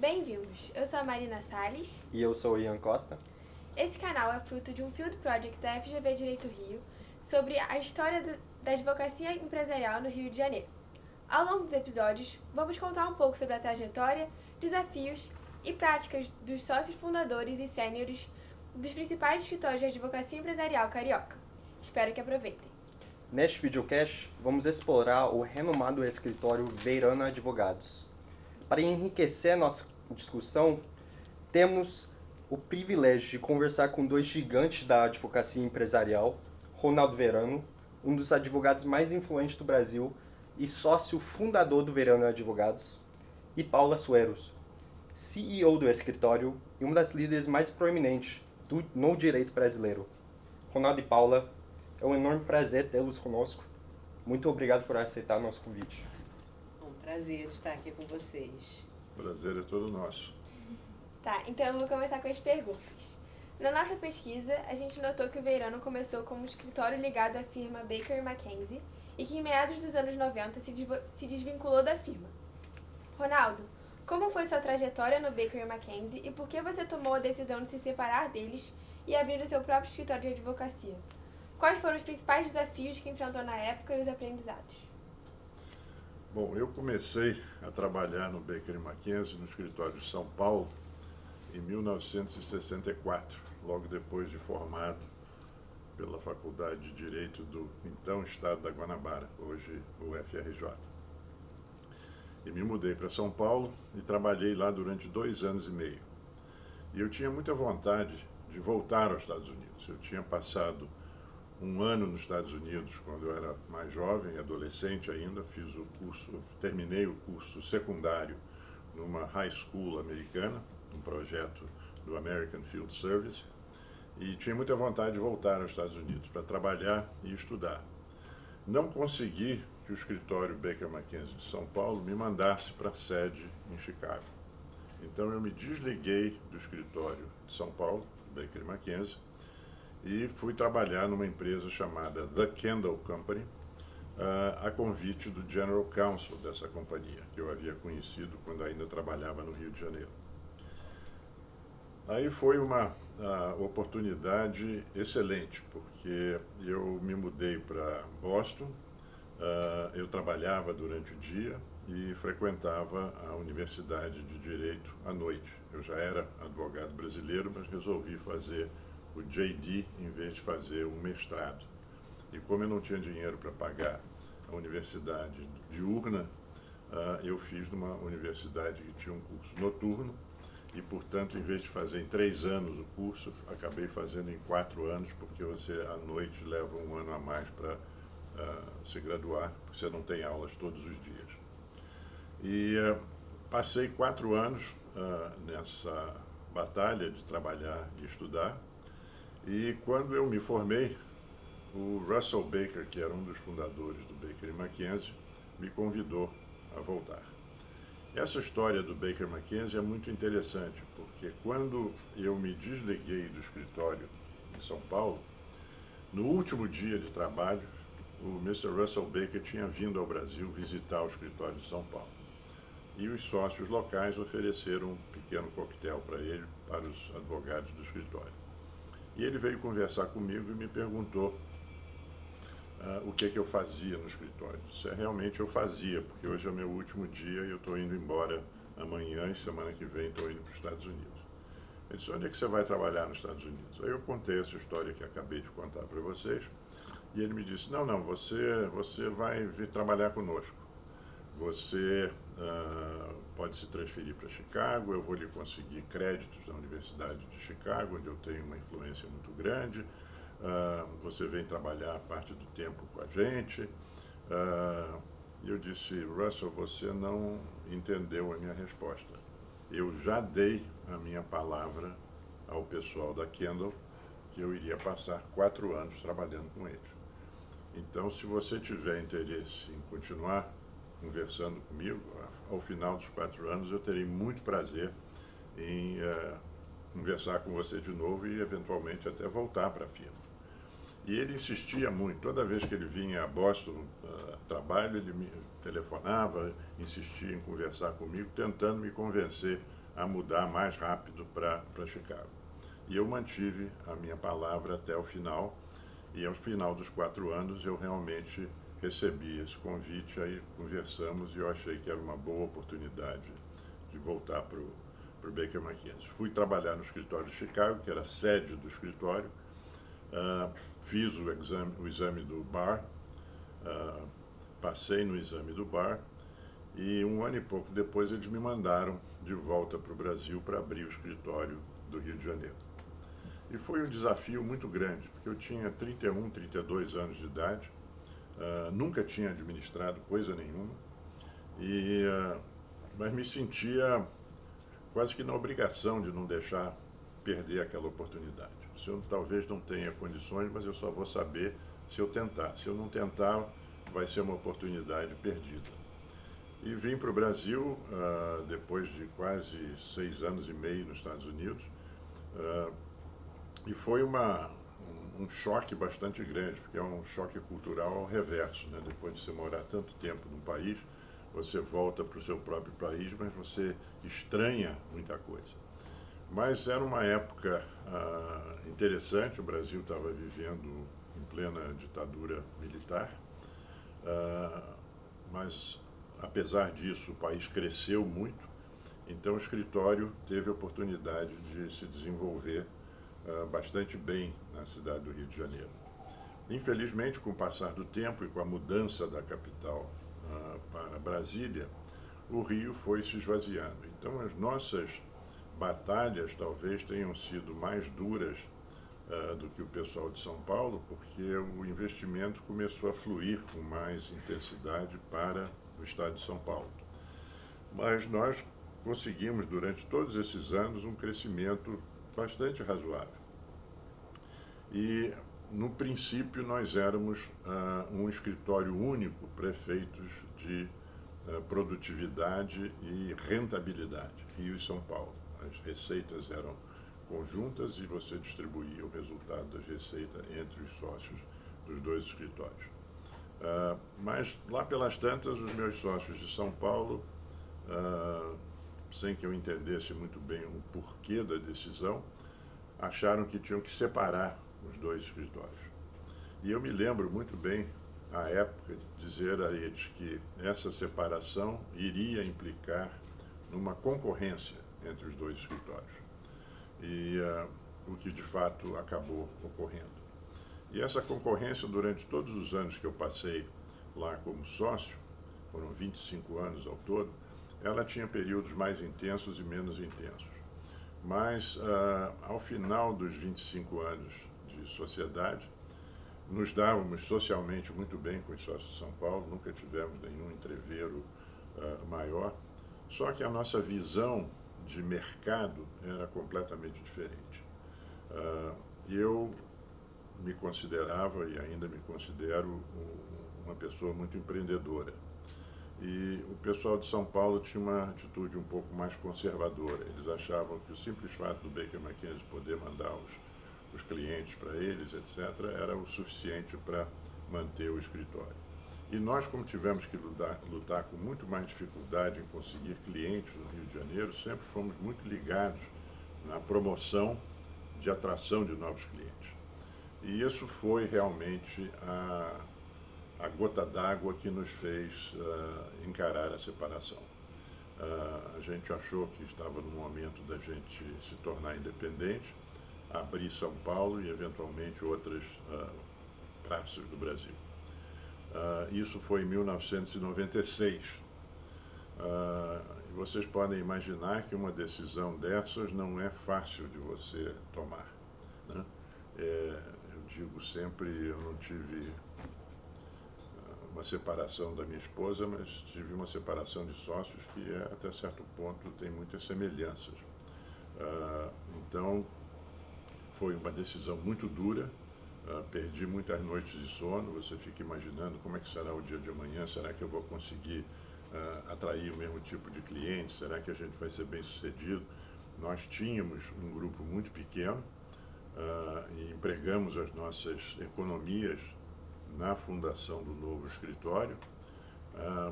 Bem-vindos! Eu sou a Marina Salles. E eu sou o Ian Costa. Esse canal é fruto de um Field Project da FGV Direito Rio sobre a história da advocacia empresarial no Rio de Janeiro. Ao longo dos episódios, vamos contar um pouco sobre a trajetória, desafios e práticas dos sócios fundadores e sêniores dos principais escritórios de advocacia empresarial carioca. Espero que aproveitem. Neste videocast, vamos explorar o renomado escritório Veirano Advogados. Para enriquecer a nossa discussão, temos o privilégio de conversar com dois gigantes da advocacia empresarial, Ronaldo Veirano, um dos advogados mais influentes do Brasil e sócio fundador do Veirano Advogados, e Paula Sueros, CEO do escritório e uma das líderes mais proeminentes no direito brasileiro. Ronaldo e Paula, é um enorme prazer tê-los conosco. Muito obrigado por aceitar nosso convite. É um prazer estar aqui com vocês. Prazer é todo nosso. Tá, então eu vou começar com as perguntas. Na nossa pesquisa, a gente notou que o Veirano começou como um escritório ligado à firma Baker McKenzie e que em meados dos anos 90 se desvinculou da firma. Ronaldo, como foi sua trajetória no Baker McKenzie e por que você tomou a decisão de se separar deles e abrir o seu próprio escritório de advocacia? Quais foram os principais desafios que enfrentou na época e os aprendizados? Bom, eu comecei a trabalhar no Baker McKenzie, no escritório de São Paulo, em 1964, logo depois de formado pela Faculdade de Direito do então Estado da Guanabara, hoje o FRJ. E me mudei para São Paulo e trabalhei lá durante 2 anos e meio. E eu tinha muita vontade de voltar aos Estados Unidos. Eu tinha passado 1 ano nos Estados Unidos quando eu era mais jovem, adolescente ainda, terminei o curso secundário numa high school americana, um projeto do American Field Service, e tinha muita vontade de voltar aos Estados Unidos para trabalhar e estudar. Não consegui que o escritório Baker McKenzie de São Paulo me mandasse para a sede em Chicago. Então eu me desliguei do escritório de São Paulo, Baker McKenzie, e fui trabalhar numa empresa chamada The Kendall Company, a convite do General Counsel dessa companhia, que eu havia conhecido quando ainda trabalhava no Rio de Janeiro. Aí foi uma oportunidade excelente, porque eu me mudei para Boston, eu trabalhava durante o dia e frequentava a Universidade de Direito à noite. Eu já era advogado brasileiro, mas resolvi fazer o JD em vez de fazer um mestrado. E como eu não tinha dinheiro para pagar a universidade diurna, eu fiz numa universidade que tinha um curso noturno e, portanto, em vez de fazer em 3 anos o curso, acabei fazendo em 4 anos, porque você à noite leva 1 ano a mais para se graduar, porque você não tem aulas todos os dias. E passei 4 anos nessa batalha de trabalhar e estudar. E quando eu me formei, o Russell Baker, que era um dos fundadores do Baker McKenzie, me convidou a voltar. Essa história do Baker McKenzie é muito interessante, porque quando eu me desliguei do escritório em São Paulo, no último dia de trabalho, o Mr. Russell Baker tinha vindo ao Brasil visitar o escritório de São Paulo. E os sócios locais ofereceram um pequeno coquetel para ele, para os advogados do escritório. E ele veio conversar comigo e me perguntou o que eu fazia no escritório. Isso realmente eu fazia, porque hoje é o meu último dia e eu estou indo embora amanhã e semana que vem estou indo para os Estados Unidos. Ele disse, onde é que você vai trabalhar nos Estados Unidos? Aí eu contei essa história que acabei de contar para vocês e ele me disse, não, você vai vir trabalhar conosco. Você pode se transferir para Chicago, eu vou lhe conseguir créditos na Universidade de Chicago, onde eu tenho uma influência muito grande. Você vem trabalhar parte do tempo com a gente. E eu disse, Russell, você não entendeu a minha resposta. Eu já dei a minha palavra ao pessoal da Kendall que eu iria passar 4 anos trabalhando com eles. Então, se você tiver interesse em continuar conversando comigo, ao final dos 4 anos eu terei muito prazer em conversar com você de novo e eventualmente até voltar para a firma. E ele insistia muito, toda vez que ele vinha a Boston a trabalho, ele me telefonava, insistia em conversar comigo, tentando me convencer a mudar mais rápido para Chicago. E eu mantive a minha palavra até o final, e ao final dos 4 anos eu realmente recebi esse convite, aí conversamos e eu achei que era uma boa oportunidade de voltar para o Baker McKenzie. Fui trabalhar no escritório de Chicago, que era a sede do escritório, fiz o exame do bar, passei no exame do bar, e 1 ano e pouco depois eles me mandaram de volta para o Brasil para abrir o escritório do Rio de Janeiro. E foi um desafio muito grande, porque eu tinha 31, 32 anos de idade, nunca tinha administrado coisa nenhuma, mas me sentia quase que na obrigação de não deixar perder aquela oportunidade. Eu talvez não tenha condições, mas eu só vou saber se eu tentar. Se eu não tentar, vai ser uma oportunidade perdida. E vim para o Brasil depois de quase 6 anos e meio nos Estados Unidos, e foi um choque bastante grande, porque é um choque cultural ao reverso, né? Depois de você morar tanto tempo num país, você volta para o seu próprio país, mas você estranha muita coisa. Mas era uma época interessante, o Brasil estava vivendo em plena ditadura militar, mas apesar disso o país cresceu muito, então o escritório teve a oportunidade de se desenvolver bastante bem na cidade do Rio de Janeiro. Infelizmente, com o passar do tempo e com a mudança da capital para Brasília, o Rio foi se esvaziando. Então as nossas batalhas talvez tenham sido mais duras do que o pessoal de São Paulo, porque o investimento começou a fluir com mais intensidade para o estado de São Paulo. Mas nós conseguimos, durante todos esses anos, um crescimento bastante razoável. E, no princípio, nós éramos um escritório único para efeitos de produtividade e rentabilidade, Rio e São Paulo. As receitas eram conjuntas e você distribuía o resultado das receitas entre os sócios dos 2 escritórios. Mas, lá pelas tantas, os meus sócios de São Paulo, sem que eu entendesse muito bem o porquê da decisão, acharam que tinham que separar os 2 escritórios. E eu me lembro muito bem, à época, de dizer a eles que essa separação iria implicar numa concorrência entre os 2 escritórios. E o que de fato acabou ocorrendo. E essa concorrência, durante todos os anos que eu passei lá como sócio, foram 25 anos ao todo, ela tinha períodos mais intensos e menos intensos. Mas, ao final dos 25 anos de sociedade, nos dávamos socialmente muito bem com os sócios de São Paulo, nunca tivemos nenhum entrevero maior, só que a nossa visão de mercado era completamente diferente. Eu me considerava e ainda me considero uma pessoa muito empreendedora. E o pessoal de São Paulo tinha uma atitude um pouco mais conservadora. Eles achavam que o simples fato do Baker McKenzie poder mandar os clientes para eles, etc., era o suficiente para manter o escritório. E nós, como tivemos que lutar com muito mais dificuldade em conseguir clientes no Rio de Janeiro, sempre fomos muito ligados na promoção de atração de novos clientes. E isso foi realmente a gota d'água que nos fez encarar a separação. A gente achou que estava no momento da gente se tornar independente, abrir São Paulo e, eventualmente, outras praças do Brasil. Isso foi em 1996. E vocês podem imaginar que uma decisão dessas não é fácil de você tomar, né? Eu digo sempre, eu não tive uma separação da minha esposa, mas tive uma separação de sócios que, até certo ponto, tem muitas semelhanças. Então, foi uma decisão muito dura, perdi muitas noites de sono, você fica imaginando como é que será o dia de amanhã, será que eu vou conseguir atrair o mesmo tipo de cliente, será que a gente vai ser bem sucedido? Nós tínhamos um grupo muito pequeno e empregamos as nossas economias na fundação do novo escritório,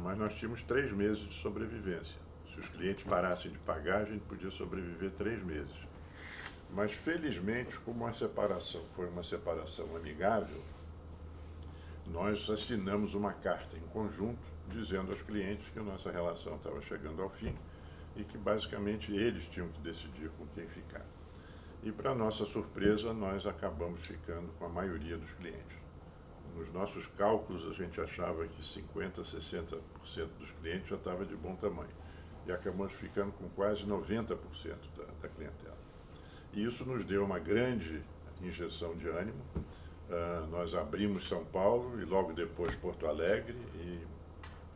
mas nós tínhamos 3 meses de sobrevivência. Se os clientes parassem de pagar, a gente podia sobreviver 3 meses. Mas, felizmente, como a separação foi uma separação amigável, nós assinamos uma carta em conjunto dizendo aos clientes que a nossa relação estava chegando ao fim e que, basicamente, eles tinham que decidir com quem ficar. E, para nossa surpresa, nós acabamos ficando com a maioria dos clientes. Nos nossos cálculos, a gente achava que 50%, 60% dos clientes já estava de bom tamanho. E acabamos ficando com quase 90% da clientela. E isso nos deu uma grande injeção de ânimo. Nós abrimos São Paulo e logo depois Porto Alegre e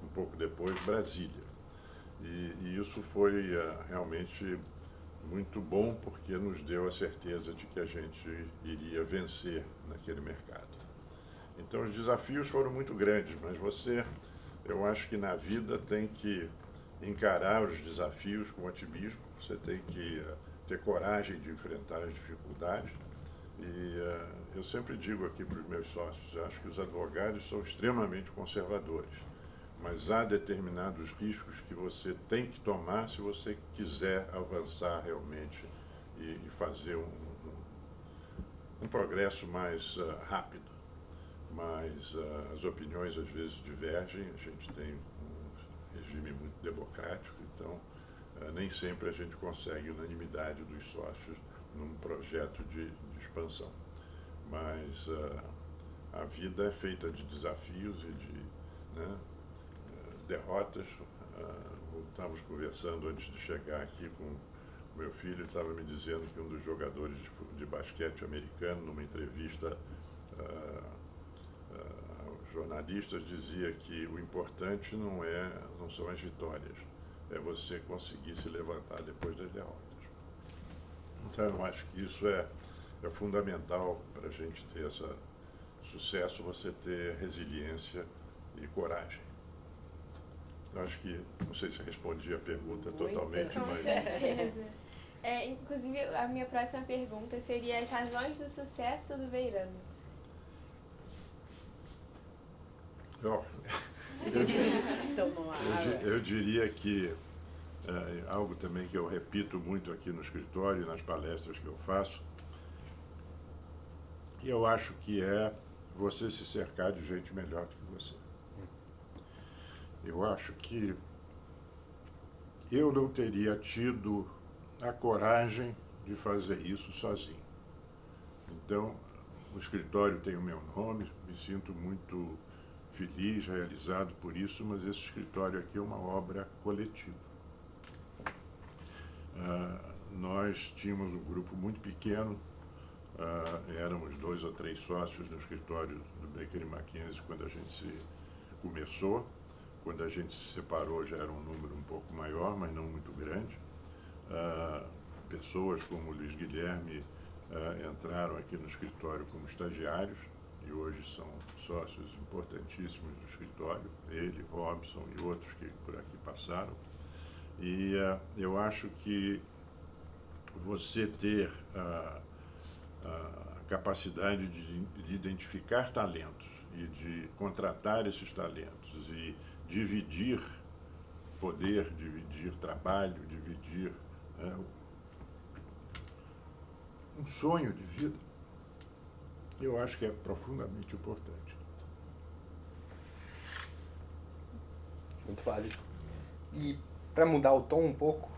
um pouco depois Brasília. E isso foi realmente muito bom porque nos deu a certeza de que a gente iria vencer naquele mercado. Então os desafios foram muito grandes, mas eu acho que na vida tem que encarar os desafios com otimismo, você tem que ter coragem de enfrentar as dificuldades. E eu sempre digo aqui para os meus sócios, acho que os advogados são extremamente conservadores, mas há determinados riscos que você tem que tomar se você quiser avançar realmente e fazer um progresso mais rápido. Mas as opiniões às vezes divergem, a gente tem um regime muito democrático, então nem sempre a gente consegue unanimidade dos sócios num projeto de expansão. Mas a vida é feita de desafios e de derrotas. Estávamos conversando antes de chegar aqui com o meu filho, estava me dizendo que um dos jogadores de basquete americano, numa entrevista aos jornalistas, dizia que o importante não são as vitórias, é você conseguir se levantar depois das derrotas. Então, eu acho que isso é fundamental para a gente ter esse sucesso, você ter resiliência e coragem. Eu acho que, não sei se respondi a pergunta totalmente, Com mas... certeza. Inclusive, a minha próxima pergunta seria as razões do sucesso do Veirano. Eu diria que algo também que eu repito muito aqui no escritório e nas palestras que eu faço, eu acho que é você se cercar de gente melhor do que você. Eu acho que eu não teria tido a coragem de fazer isso sozinho. Então, o escritório tem o meu nome, me sinto muito feliz, realizado por isso, mas esse escritório aqui é uma obra coletiva. Nós tínhamos um grupo muito pequeno, éramos 2 ou 3 sócios no escritório do Baker & McKenzie quando a gente começou. Quando a gente se separou já era um número um pouco maior, mas não muito grande. Pessoas como o Luiz Guilherme entraram aqui no escritório como estagiários e hoje são sócios importantíssimos do escritório, ele, Robson e outros que por aqui passaram. E eu acho que você ter a capacidade de identificar talentos e de contratar esses talentos e dividir poder, dividir trabalho, dividir um sonho de vida, eu acho que é profundamente importante. Muito válido. E para mudar o tom um pouco,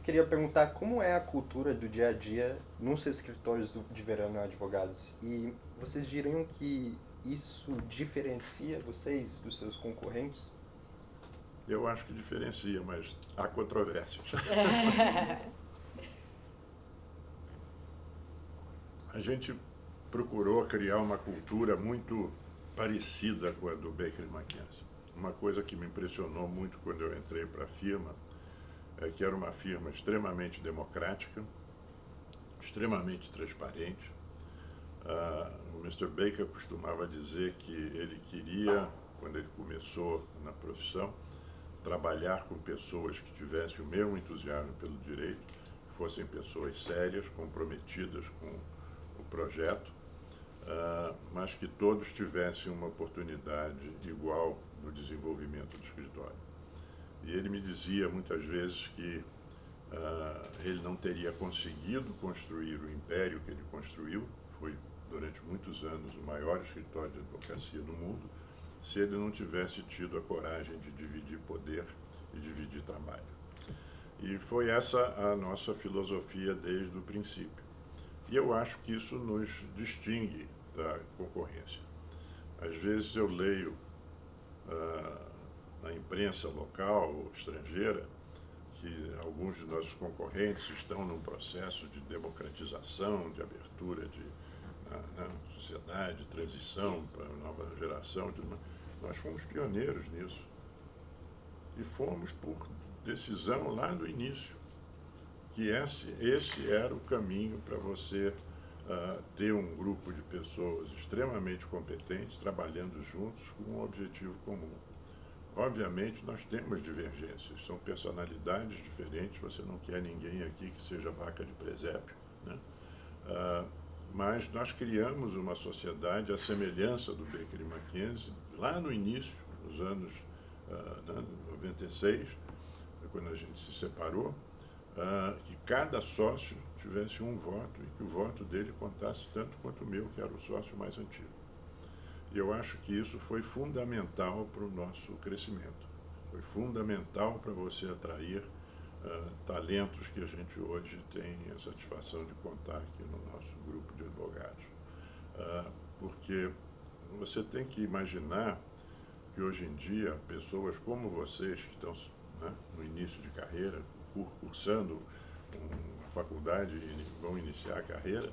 queria perguntar como é a cultura do dia a dia nos escritórios de Veirano Advogados. E vocês diriam que isso diferencia vocês dos seus concorrentes? Eu acho que diferencia, mas há controvérsias. A gente procurou criar uma cultura muito parecida com a do Baker & McKenzie. Uma coisa que me impressionou muito quando eu entrei para a firma é que era uma firma extremamente democrática, extremamente transparente. O Mr. Baker costumava dizer que ele queria, quando ele começou na profissão, trabalhar com pessoas que tivessem o mesmo entusiasmo pelo direito, que fossem pessoas sérias, comprometidas com o projeto, mas que todos tivessem uma oportunidade igual no desenvolvimento do escritório. E ele me dizia muitas vezes que ele não teria conseguido construir o império que ele construiu, foi durante muitos anos o maior escritório de advocacia do mundo, se ele não tivesse tido a coragem de dividir poder e dividir trabalho. E foi essa a nossa filosofia desde o princípio. E eu acho que isso nos distingue da concorrência. Às vezes eu leio na imprensa local ou estrangeira que alguns de nossos concorrentes estão num processo de democratização, de abertura na sociedade, de transição para a nova geração. Nós fomos pioneiros nisso. E fomos por decisão lá no início, que esse era o caminho para você ter um grupo de pessoas extremamente competentes, trabalhando juntos com um objetivo comum. Obviamente, nós temos divergências, são personalidades diferentes, você não quer ninguém aqui que seja vaca de presépio, né? Mas nós criamos uma sociedade à semelhança do Baker e McKenzie, lá no início, nos anos 96, quando a gente se separou, que cada sócio tivesse um voto e que o voto dele contasse tanto quanto o meu, que era o sócio mais antigo. E eu acho que isso foi fundamental para o nosso crescimento. Foi fundamental para você atrair talentos que a gente hoje tem a satisfação de contar aqui no nosso grupo de advogados. Porque você tem que imaginar que hoje em dia pessoas como vocês, que estão no início de carreira, cursando uma faculdade e vão iniciar a carreira,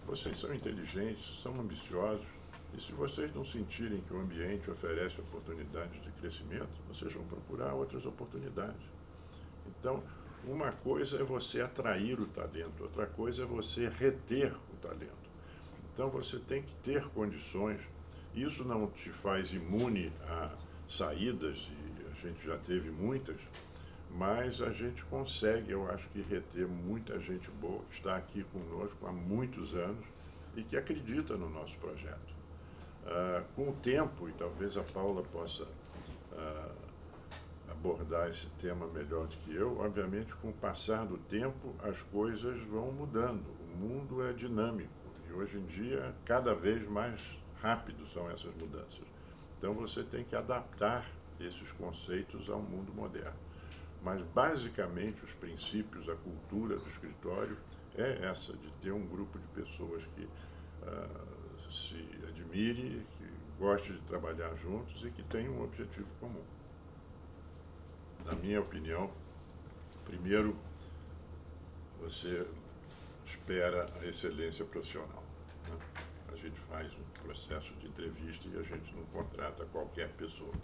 vocês são inteligentes, são ambiciosos, e se vocês não sentirem que o ambiente oferece oportunidades de crescimento, vocês vão procurar outras oportunidades. Então, uma coisa é você atrair o talento, outra coisa é você reter o talento. Então, você tem que ter condições. Isso não te faz imune a saídas, e a gente já teve muitas, mas a gente consegue, eu acho que, reter muita gente boa que está aqui conosco há muitos anos e que acredita no nosso projeto. Com o tempo, e talvez a Paula possa abordar esse tema melhor do que eu, obviamente, com o passar do tempo, as coisas vão mudando. O mundo é dinâmico e, hoje em dia, cada vez mais rápido são essas mudanças. Então, você tem que adaptar esses conceitos ao mundo moderno. Mas, basicamente, os princípios, a cultura do escritório é essa, de ter um grupo de pessoas que se admire, que goste de trabalhar juntos e que tenham um objetivo comum. Na minha opinião, primeiro, você espera a excelência profissional, né? A gente faz um processo de entrevista e a gente não contrata qualquer pessoa.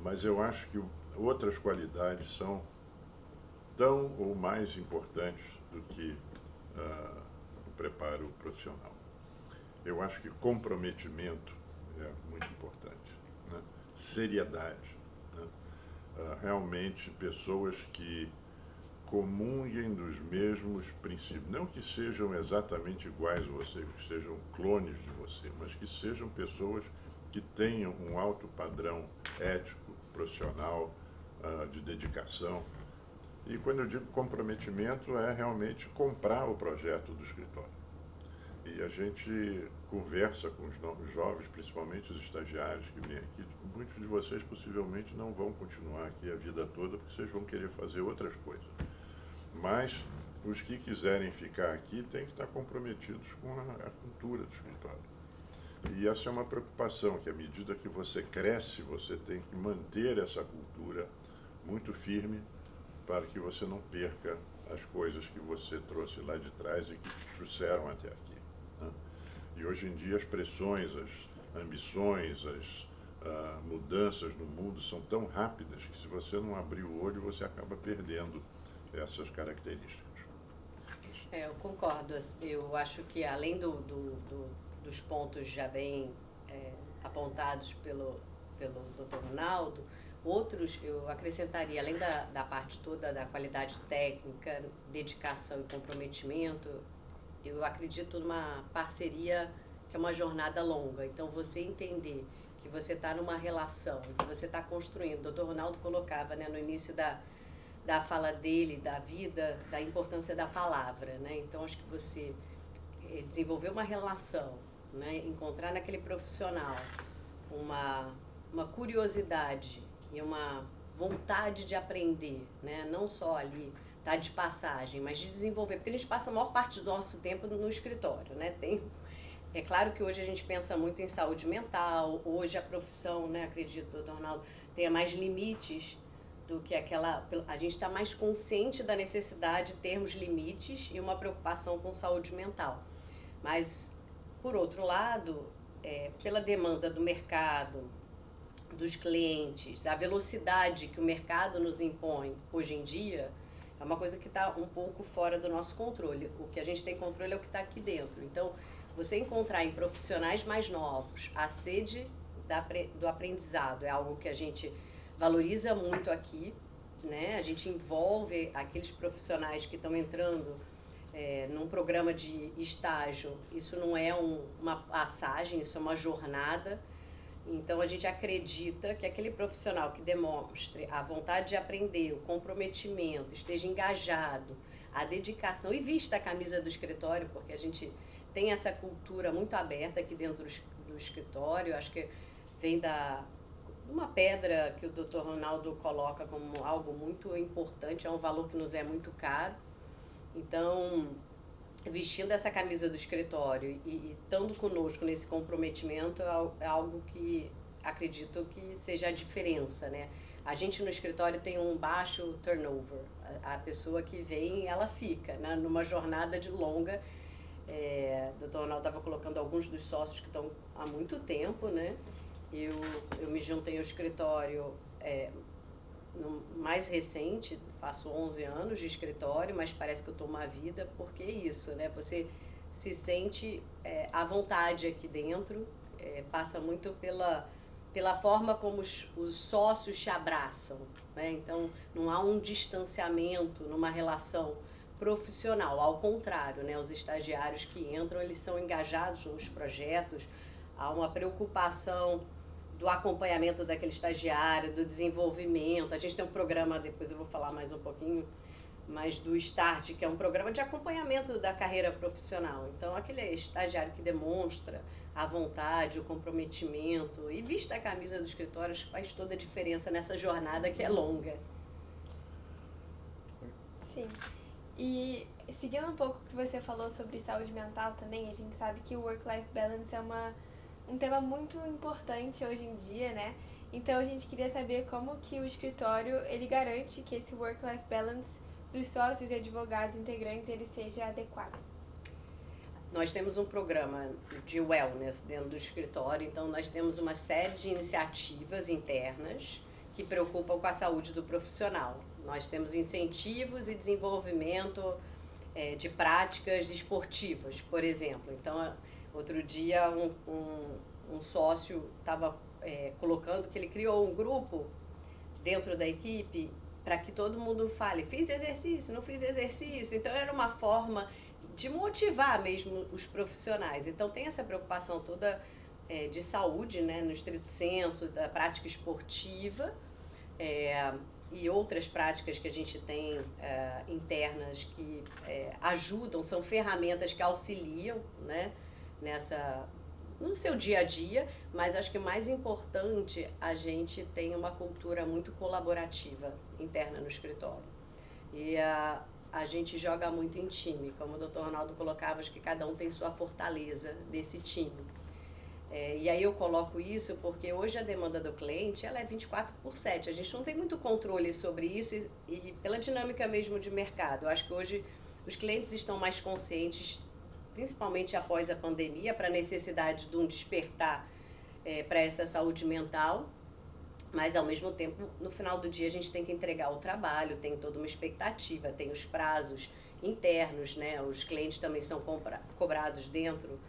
Mas eu acho que outras qualidades são tão ou mais importantes do que o preparo profissional. Eu acho que comprometimento é muito importante, né? Seriedade, né? Realmente pessoas que comunguem dos mesmos princípios, não que sejam exatamente iguais a você, que sejam clones de você, mas que sejam pessoas que tenham um alto padrão ético, profissional, de dedicação. E quando eu digo comprometimento, é realmente comprar o projeto do escritório. E a gente conversa com os novos jovens, principalmente os estagiários que vêm aqui. Muitos de vocês possivelmente não vão continuar aqui a vida toda, porque vocês vão querer fazer outras coisas. Mas os que quiserem ficar aqui têm que estar comprometidos com a cultura do escritório. E essa é uma preocupação, que à medida que você cresce, você tem que manter essa cultura muito firme para que você não perca as coisas que você trouxe lá de trás e que te trouxeram até aqui, né? E hoje em dia as pressões, as ambições, as mudanças no mundo são tão rápidas que, se você não abrir o olho, você acaba perdendo essas características. Eu concordo. Eu acho que, além dos pontos já bem apontados pelo Dr. Ronaldo, outros eu acrescentaria, além da parte toda da qualidade técnica, dedicação e comprometimento, eu acredito numa parceria que é uma jornada longa. Então, você entender que você está numa relação, que você está construindo. O Dr. Ronaldo colocava, né, no início da fala dele, da vida, da importância da palavra, né? Então, acho que você desenvolver uma relação, né, encontrar naquele profissional uma curiosidade e uma vontade de aprender, né? Não só ali tá de passagem, mas de desenvolver, porque a gente passa a maior parte do nosso tempo no escritório, né? É claro que hoje a gente pensa muito em saúde mental, hoje a profissão, né, acredito, doutor Ronaldo, tenha mais limites do que aquela... A gente está mais consciente da necessidade de termos limites e uma preocupação com saúde mental. Mas, por outro lado, pela demanda do mercado, dos clientes, a velocidade que o mercado nos impõe hoje em dia, é uma coisa que está um pouco fora do nosso controle. O que a gente tem controle é o que está aqui dentro. Então, você encontrar em profissionais mais novos a sede do aprendizado é algo que a gente valoriza muito aqui, né? A gente envolve aqueles profissionais que estão entrando num programa de estágio. Isso não é uma passagem, isso é uma jornada. Então, a gente acredita que aquele profissional que demonstre a vontade de aprender, o comprometimento, esteja engajado, a dedicação e vista a camisa do escritório, porque a gente tem essa cultura muito aberta aqui dentro do escritório. Acho que vem uma pedra que o Dr. Ronaldo coloca como algo muito importante, é um valor que nos é muito caro. Então, vestindo essa camisa do escritório e estando conosco nesse comprometimento é algo que acredito que seja a diferença, né? A gente no escritório tem um baixo turnover. A pessoa que vem, ela fica, né? Numa jornada de longa. O Dr. Ronaldo estava colocando alguns dos sócios que estão há muito tempo, né? Eu me juntei ao escritório no mais recente, faço 11 anos de escritório, mas parece que eu estou uma vida, porque é isso, né? Você se sente à vontade aqui dentro, passa muito pela forma como os sócios te abraçam, né? Então, não há um distanciamento numa relação profissional, ao contrário, né? Os estagiários que entram, eles são engajados nos projetos, há uma preocupação do acompanhamento daquele estagiário, do desenvolvimento. A gente tem um programa, depois eu vou falar mais um pouquinho, mas do START, que é um programa de acompanhamento da carreira profissional. Então, aquele estagiário que demonstra a vontade, o comprometimento e vista a camisa do escritório, faz toda a diferença nessa jornada que é longa. Sim. E seguindo um pouco o que você falou sobre saúde mental também, a gente sabe que o work-life balance é um tema muito importante hoje em dia, né? Então a gente queria saber como que o escritório ele garante que esse work-life balance dos sócios e advogados integrantes ele seja adequado. Nós temos um programa de wellness dentro do escritório, então nós temos uma série de iniciativas internas que preocupam com a saúde do profissional. Nós temos incentivos e desenvolvimento de práticas esportivas, por exemplo. Então, outro dia um sócio estava colocando que ele criou um grupo dentro da equipe para que todo mundo fale, fiz exercício, não fiz exercício. Então era uma forma de motivar mesmo os profissionais. Então tem essa preocupação toda de saúde, né, no estrito senso, da prática esportiva e outras práticas que a gente tem internas que ajudam, são ferramentas que auxiliam, né, no seu dia a dia, mas acho que o mais importante, a gente tem uma cultura muito colaborativa interna no escritório. E a gente joga muito em time, como o Dr. Ronaldo colocava, acho que cada um tem sua fortaleza desse time. E aí eu coloco isso porque hoje a demanda do cliente ela é 24/7, a gente não tem muito controle sobre isso e pela dinâmica mesmo de mercado. Eu acho que hoje os clientes estão mais conscientes, principalmente após a pandemia, para a necessidade de um despertar para essa saúde mental, mas ao mesmo tempo, no final do dia, a gente tem que entregar o trabalho, tem toda uma expectativa, tem os prazos internos, né? Os clientes também são cobrados dentro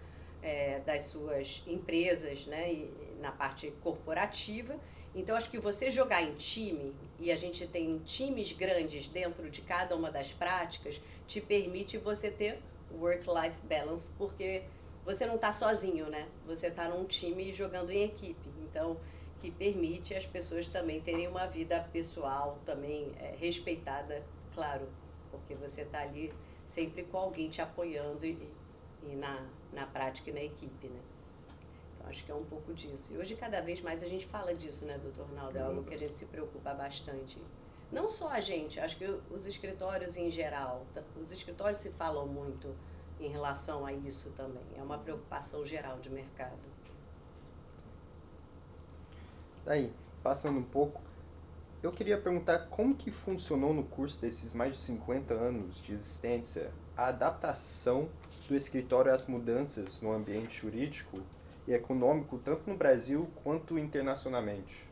das suas empresas, né? E na parte corporativa. Então, acho que você jogar em time, e a gente tem times grandes dentro de cada uma das práticas, te permite você ter work-life balance, porque você não está sozinho, né? Você está num time jogando em equipe. Então, que permite as pessoas também terem uma vida pessoal também respeitada, claro, porque você está ali sempre com alguém te apoiando e na prática e na equipe, né? Então, acho que é um pouco disso. E hoje, cada vez mais, a gente fala disso, né, doutor Ronaldo? É algo que a gente se preocupa bastante. Não só a gente, acho que os escritórios em geral, os escritórios se falam muito em relação a isso também. É uma preocupação geral de mercado. Daí, passando um pouco, eu queria perguntar como que funcionou no curso desses mais de 50 anos de existência a adaptação do escritório às mudanças no ambiente jurídico e econômico, tanto no Brasil quanto internacionalmente.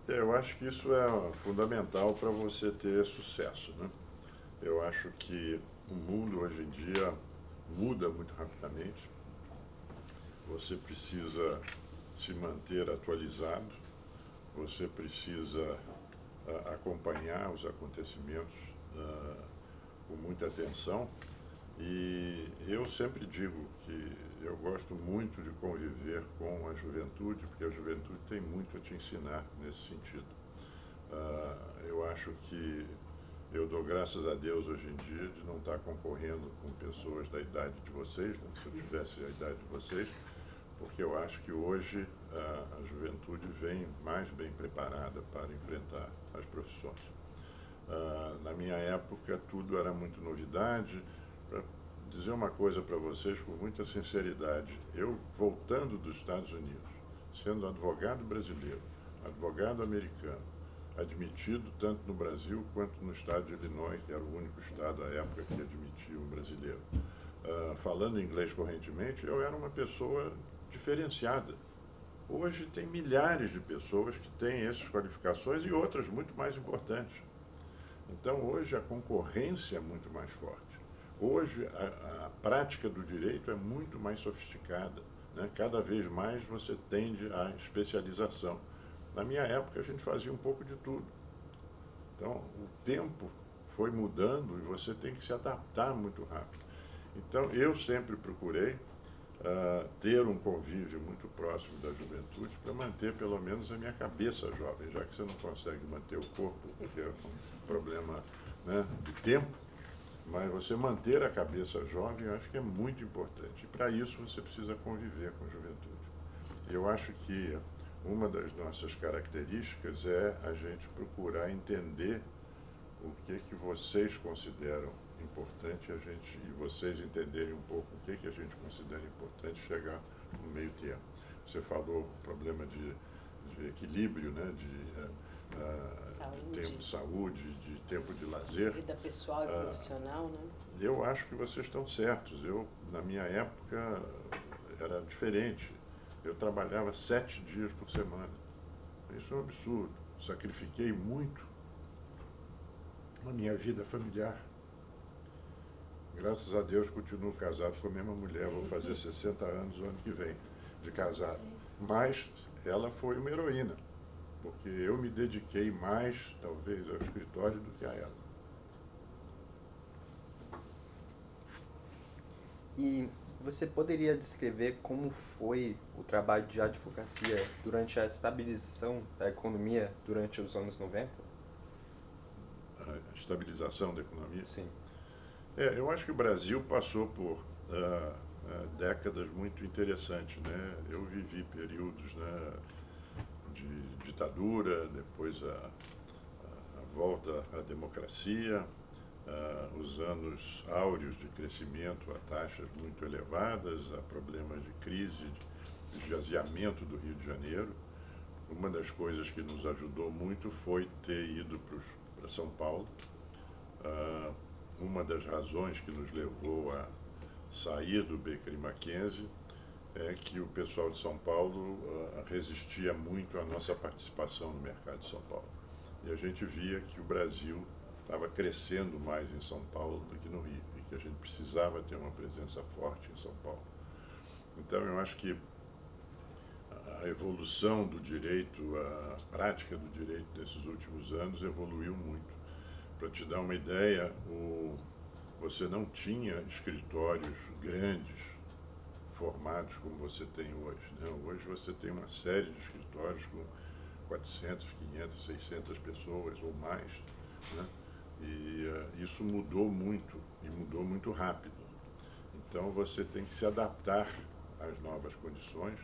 Eu acho que isso é fundamental para você ter sucesso, né? Eu acho que o mundo hoje em dia muda muito rapidamente. Você precisa se manter atualizado, você precisa acompanhar os acontecimentos com muita atenção. E eu sempre digo que eu gosto muito de conviver com a juventude, porque a juventude tem muito a te ensinar nesse sentido. Eu acho que eu dou graças a Deus hoje em dia de não estar concorrendo com pessoas da idade de vocês, né? Se eu tivesse a idade de vocês, porque eu acho que hoje a juventude vem mais bem preparada para enfrentar as profissões. Na minha época tudo era muito novidade. Para dizer uma coisa para vocês com muita sinceridade, eu voltando dos Estados Unidos, sendo advogado brasileiro, advogado americano, admitido tanto no Brasil quanto no estado de Illinois, que era o único estado à época que admitia um brasileiro, falando inglês correntemente, eu era uma pessoa diferenciada. Hoje tem milhares de pessoas que têm essas qualificações e outras muito mais importantes. Então hoje a concorrência é muito mais forte. Hoje a prática do direito é muito mais sofisticada, né? Cada vez mais você tende à especialização. Na minha época a gente fazia um pouco de tudo. Então o tempo foi mudando e você tem que se adaptar muito rápido. Então eu sempre procurei ter um convívio muito próximo da juventude para manter pelo menos a minha cabeça jovem, já que você não consegue manter o corpo, porque é um problema, né, de tempo, mas você manter a cabeça jovem eu acho que é muito importante. E para isso você precisa conviver com a juventude. Eu acho que uma das nossas características é a gente procurar entender o que vocês consideram importante e vocês entenderem um pouco o que a gente considera importante, chegar no meio termo. Você falou problema de equilíbrio, né, de tempo de saúde, de tempo de lazer. Vida pessoal e profissional, né? Eu acho que vocês estão certos. Na minha época, era diferente. Eu trabalhava 7 dias por semana. Isso é um absurdo. Sacrifiquei muito na minha vida familiar. Graças a Deus continuo casado com a mesma mulher, vou fazer 60 anos o ano que vem de casado. Mas ela foi uma heroína, porque eu me dediquei mais, talvez, ao escritório do que a ela. E você poderia descrever como foi o trabalho de advocacia durante a estabilização da economia durante os anos 90? A estabilização da economia? Sim. Eu acho que o Brasil passou por décadas muito interessantes, né? Eu vivi períodos, né, de ditadura, depois a volta à democracia, os anos áureos de crescimento a taxas muito elevadas, a problemas de crise, de esvaziamento do Rio de Janeiro. Uma das coisas que nos ajudou muito foi ter ido para São Paulo. Uma das razões que nos levou a sair do Baker Mackenzie é que o pessoal de São Paulo resistia muito à nossa participação no mercado de São Paulo. E a gente via que o Brasil estava crescendo mais em São Paulo do que no Rio, e que a gente precisava ter uma presença forte em São Paulo. Então eu acho que a evolução do direito, a prática do direito nesses últimos anos evoluiu muito. Para te dar uma ideia, você não tinha escritórios grandes, formados como você tem hoje, né? Hoje você tem uma série de escritórios com 400, 500, 600 pessoas ou mais, né? E isso mudou muito, e mudou muito rápido. Então você tem que se adaptar às novas condições.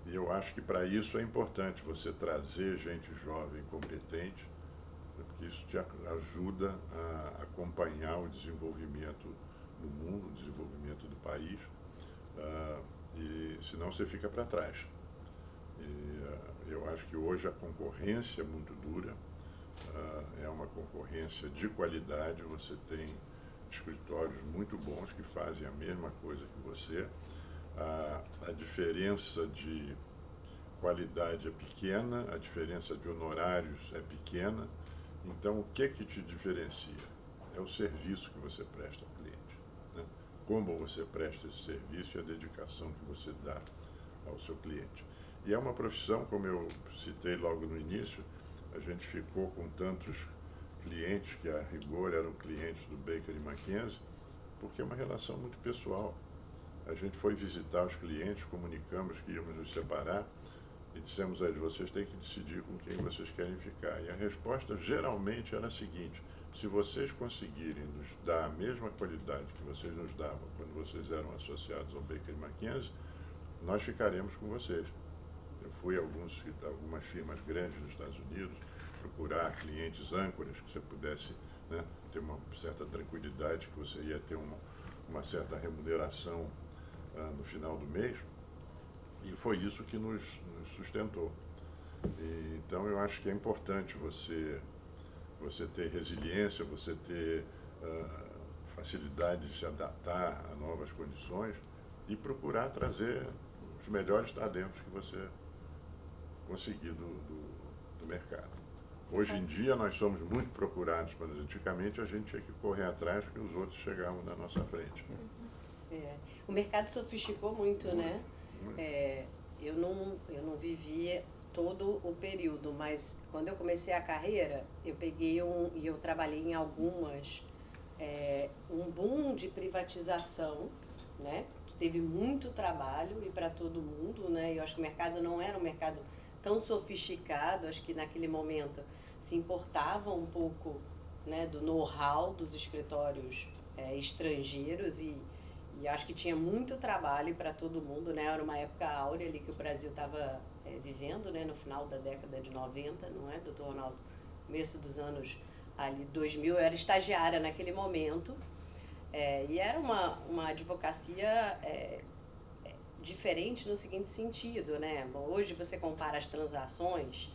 E eu acho que para isso é importante você trazer gente jovem, competente, porque isso te ajuda a acompanhar o desenvolvimento do mundo, o desenvolvimento do país, e senão você fica para trás. E eu acho que hoje a concorrência é muito dura, é uma concorrência de qualidade, você tem escritórios muito bons que fazem a mesma coisa que você, a diferença de qualidade é pequena, a diferença de honorários é pequena, então o que te diferencia? É o serviço que você presta ao cliente, né? Como você presta esse serviço e a dedicação que você dá ao seu cliente. E é uma profissão, como eu citei logo no início, a gente ficou com tantos clientes que a rigor eram clientes do Baker McKenzie, porque é uma relação muito pessoal. A gente foi visitar os clientes, comunicamos que íamos nos separar e dissemos a eles, vocês têm que decidir com quem vocês querem ficar. E a resposta geralmente era a seguinte: se vocês conseguirem nos dar a mesma qualidade que vocês nos davam quando vocês eram associados ao Baker McKenzie, nós ficaremos com vocês. Eu fui a algumas firmas grandes nos Estados Unidos, procurar clientes âncoras que você pudesse, né, ter uma certa tranquilidade, que você ia ter uma certa remuneração no final do mês, e foi isso que nos sustentou. Então eu acho que é importante você ter resiliência, você ter facilidade de se adaptar a novas condições e procurar trazer os melhores talentos que você conseguir do mercado. Hoje em dia nós somos muito procurados, mas antigamente a gente tinha que correr atrás porque os outros chegavam na nossa frente. O mercado sofisticou muito, né? Eu não vivi todo o período, mas quando eu comecei a carreira, eu peguei e eu trabalhei em algumas, um boom de privatização, né? Teve muito trabalho e para todo mundo, né? Eu acho que o mercado não era um mercado tão sofisticado, acho que naquele momento se importava um pouco, né, do know-how dos escritórios estrangeiros e acho que tinha muito trabalho para todo mundo, né? Era uma época áurea ali que o Brasil estava vivendo, né? No final da década de 90, não é, doutor Ronaldo? Começo dos anos ali 2000, eu era estagiária naquele momento, e era uma advocacia diferente no seguinte sentido, né? Bom, hoje você compara as transações,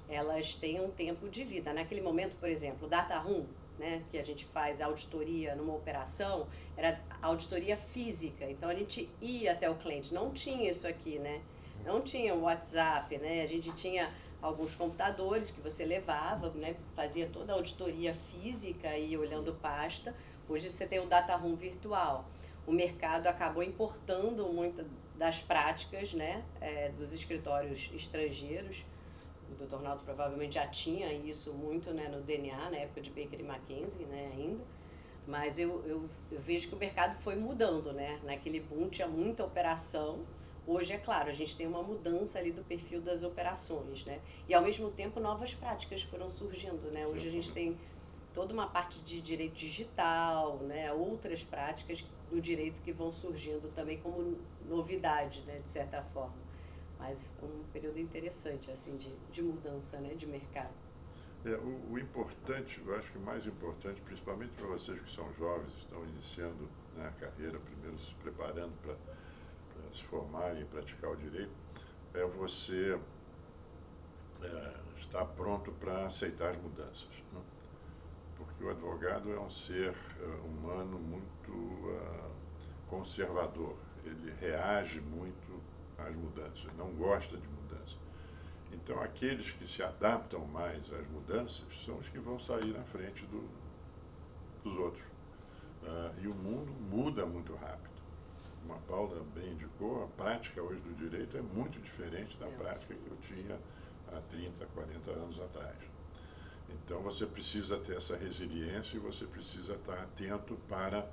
elas têm um tempo de vida. Naquele momento, por exemplo, o data room, né, que a gente faz auditoria numa operação, era auditoria física, então a gente ia até o cliente, não tinha isso aqui, né? Não tinha o WhatsApp, né? A gente tinha alguns computadores que você levava, né? Fazia toda a auditoria física e olhando pasta. Hoje você tem o data room virtual. O mercado acabou importando muitas das práticas, né, dos escritórios estrangeiros. O Dr. Ronaldo provavelmente já tinha isso muito, né, no DNA, na época de Baker McKenzie, né, ainda. Mas eu vejo que o mercado foi mudando, né? Naquele boom tinha muita operação. Hoje, é claro, a gente tem uma mudança ali do perfil das operações, né? E, ao mesmo tempo, novas práticas foram surgindo, né? Hoje a gente tem toda uma parte de direito digital, né? Outras práticas do direito que vão surgindo também como novidade, né? De certa forma. Mas foi um período interessante, assim, de mudança, né? De mercado. O importante, eu acho que o mais importante, principalmente para vocês que são jovens, estão iniciando, né, a carreira, primeiro se preparando para se formarem e praticar o direito, é você estar pronto para aceitar as mudanças, né? Porque o advogado é um ser humano muito conservador, ele reage muito às mudanças, não gosta de mudança. Então, aqueles que se adaptam mais às mudanças são os que vão sair na frente dos outros. E o mundo muda muito rápido. Como a Paula bem indicou, a prática hoje do direito é muito diferente da prática que eu tinha há 30, 40 anos atrás. Então, você precisa ter essa resiliência e você precisa estar atento para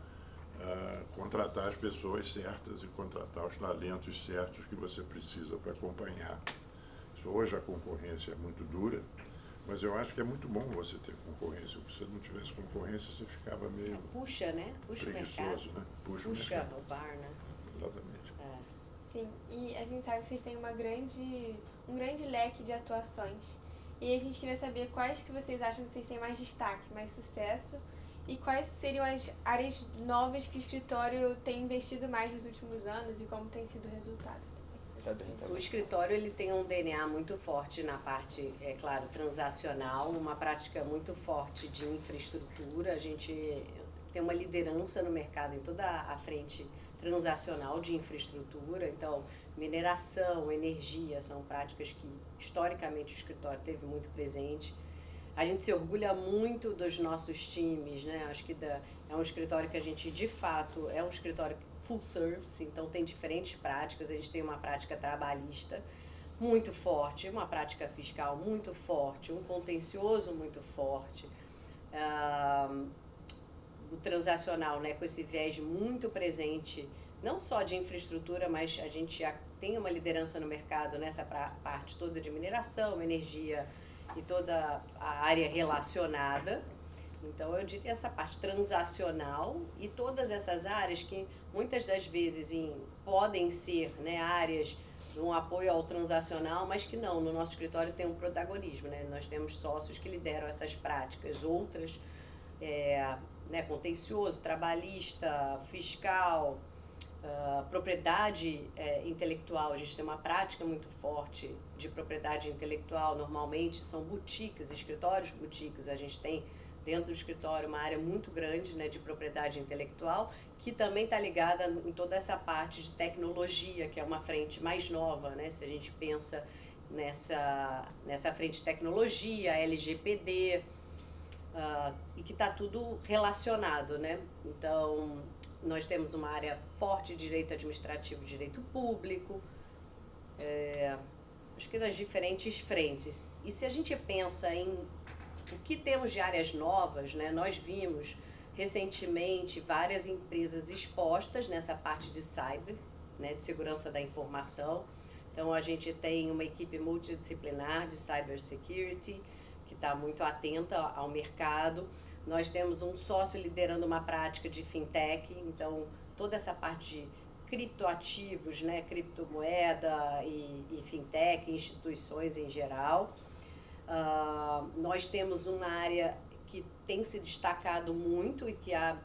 contratar as pessoas certas e contratar os talentos certos que você precisa para acompanhar. Hoje a concorrência é muito dura, mas eu acho que é muito bom você ter concorrência. Se você não tivesse concorrência, você ficava meio puxa, né? Puxa o mercado. preguiçoso, né? Puxa o mercado. O bar, né? Exatamente. Sim, e a gente sabe que vocês têm um grande leque de atuações. E a gente queria saber quais que vocês acham que vocês têm mais destaque, mais sucesso, e quais seriam as áreas novas que o escritório tem investido mais nos últimos anos e como tem sido o resultado. Tá bem. O escritório ele tem um DNA muito forte na parte, é claro, transacional, uma prática muito forte de infraestrutura. A gente tem uma liderança no mercado em toda a frente transacional de infraestrutura. Então, mineração, energia são práticas que historicamente o escritório teve muito presente. A gente se orgulha muito dos nossos times, né? Acho que é um escritório que a gente, de fato, é um escritório full service, então tem diferentes práticas. A gente tem uma prática trabalhista muito forte, uma prática fiscal muito forte, um contencioso muito forte, o transacional, né, com esse viés muito presente, não só de infraestrutura, mas a gente já tem uma liderança no mercado nessa parte toda de mineração, energia e toda a área relacionada. Então, eu diria essa parte transacional e todas essas áreas que muitas das vezes podem ser, né, áreas de um apoio ao transacional, mas que não, no nosso escritório tem um protagonismo, né? Nós temos sócios que lideram essas práticas, outras, né, contencioso, trabalhista, fiscal, propriedade intelectual. A gente tem uma prática muito forte de propriedade intelectual, normalmente são boutiques, escritórios boutiques. A gente tem dentro do escritório uma área muito grande, né, de propriedade intelectual, que também está ligada em toda essa parte de tecnologia, que é uma frente mais nova, né? Se a gente pensa nessa frente de tecnologia, LGPD, e que está tudo relacionado, né? Então, nós temos uma área forte de direito administrativo, direito público, acho que nas diferentes frentes. E se a gente pensa em o que temos de áreas novas, né? Nós vimos recentemente várias empresas expostas nessa parte de cyber, né? De segurança da informação. Então, a gente tem uma equipe multidisciplinar de cybersecurity, que está muito atenta ao mercado. Nós temos um sócio liderando uma prática de fintech, então toda essa parte de criptoativos, né, criptomoeda e fintech, instituições em geral. Nós temos uma área que tem se destacado muito e que há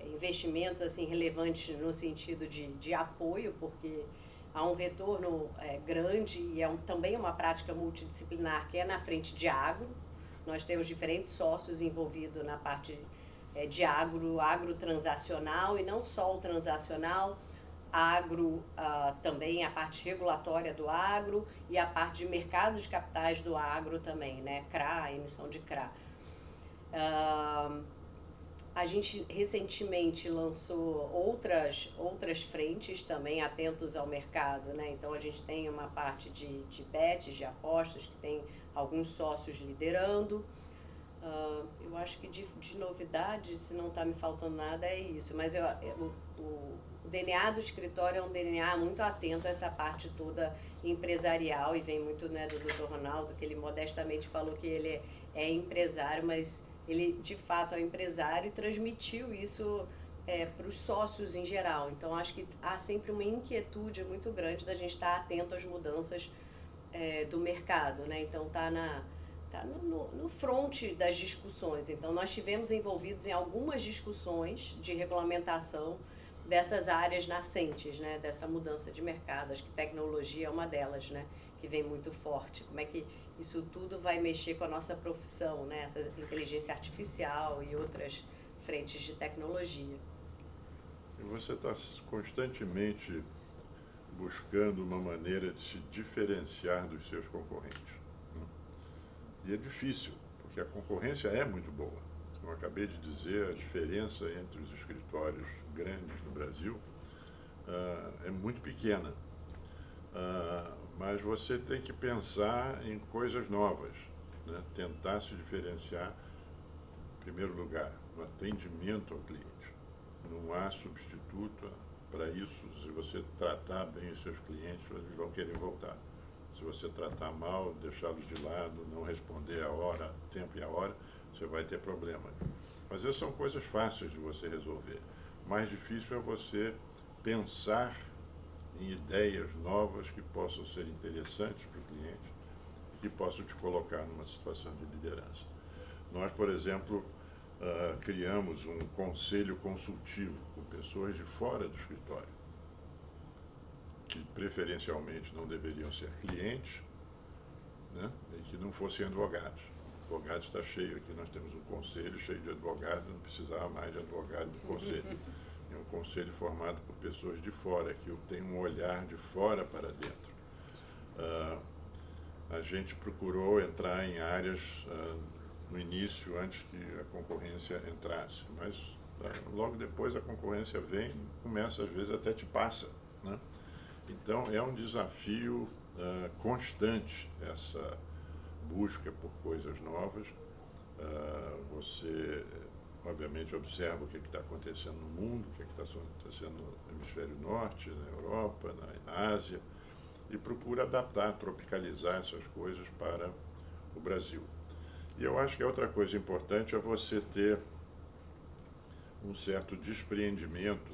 investimentos assim, relevantes no sentido de apoio, porque há um retorno grande e também uma prática multidisciplinar que é na frente de agro. Nós temos diferentes sócios envolvidos na parte de agro transacional, e não só o transacional, agro, também a parte regulatória do agro e a parte de mercado de capitais do agro também, né? CRA, emissão de CRA. A gente recentemente lançou outras frentes também atentos ao mercado, né? Então, a gente tem uma parte de bets, de apostas, que tem alguns sócios liderando. Eu acho que de novidade, se não está me faltando nada, é isso. Mas o DNA do escritório é um DNA muito atento a essa parte toda empresarial, e vem muito, né, do Dr. Ronaldo, que ele modestamente falou que ele é empresário, mas ele de fato é empresário e transmitiu isso para os sócios em geral. Então, acho que há sempre uma inquietude muito grande da gente estar atento às mudanças do mercado, né? Então, tá no front das discussões. Então, nós estivemos envolvidos em algumas discussões de regulamentação dessas áreas nascentes, né? Dessa mudança de mercado. Acho que tecnologia é uma delas, né? Que vem muito forte. Como é que isso tudo vai mexer com a nossa profissão, né? Essa inteligência artificial e outras frentes de tecnologia. E você está constantemente buscando uma maneira de se diferenciar dos seus concorrentes, né? E é difícil, porque a concorrência é muito boa. Como eu acabei de dizer, a diferença entre os escritórios grandes no Brasil é muito pequena. Mas você tem que pensar em coisas novas, né? Tentar se diferenciar, em primeiro lugar, no atendimento ao cliente. Não há substituto para isso. Se você tratar bem os seus clientes, eles vão querer voltar. Se você tratar mal, deixá-los de lado, não responder a hora, tempo e a hora, você vai ter problemas. Mas essas são coisas fáceis de você resolver. O mais difícil é você pensar em ideias novas que possam ser interessantes para o cliente, que possam te colocar numa situação de liderança. Nós, por exemplo, criamos um conselho consultivo com pessoas de fora do escritório, que preferencialmente não deveriam ser clientes, né, e que não fossem advogados. Advogado está cheio aqui, nós temos um conselho cheio de advogados, não precisava mais de advogado no conselho. É um conselho formado por pessoas de fora, que tem um olhar de fora para dentro. A gente procurou entrar em áreas no início, antes que a concorrência entrasse, mas logo depois a concorrência vem, começa, às vezes até te passa, né? Então é um desafio constante essa busca por coisas novas. Você obviamente observa o que está acontecendo no mundo, o que está acontecendo no hemisfério norte, na Europa, na Ásia, e procura adaptar, tropicalizar essas coisas para o Brasil. E eu acho que a outra coisa importante é você ter um certo despreendimento,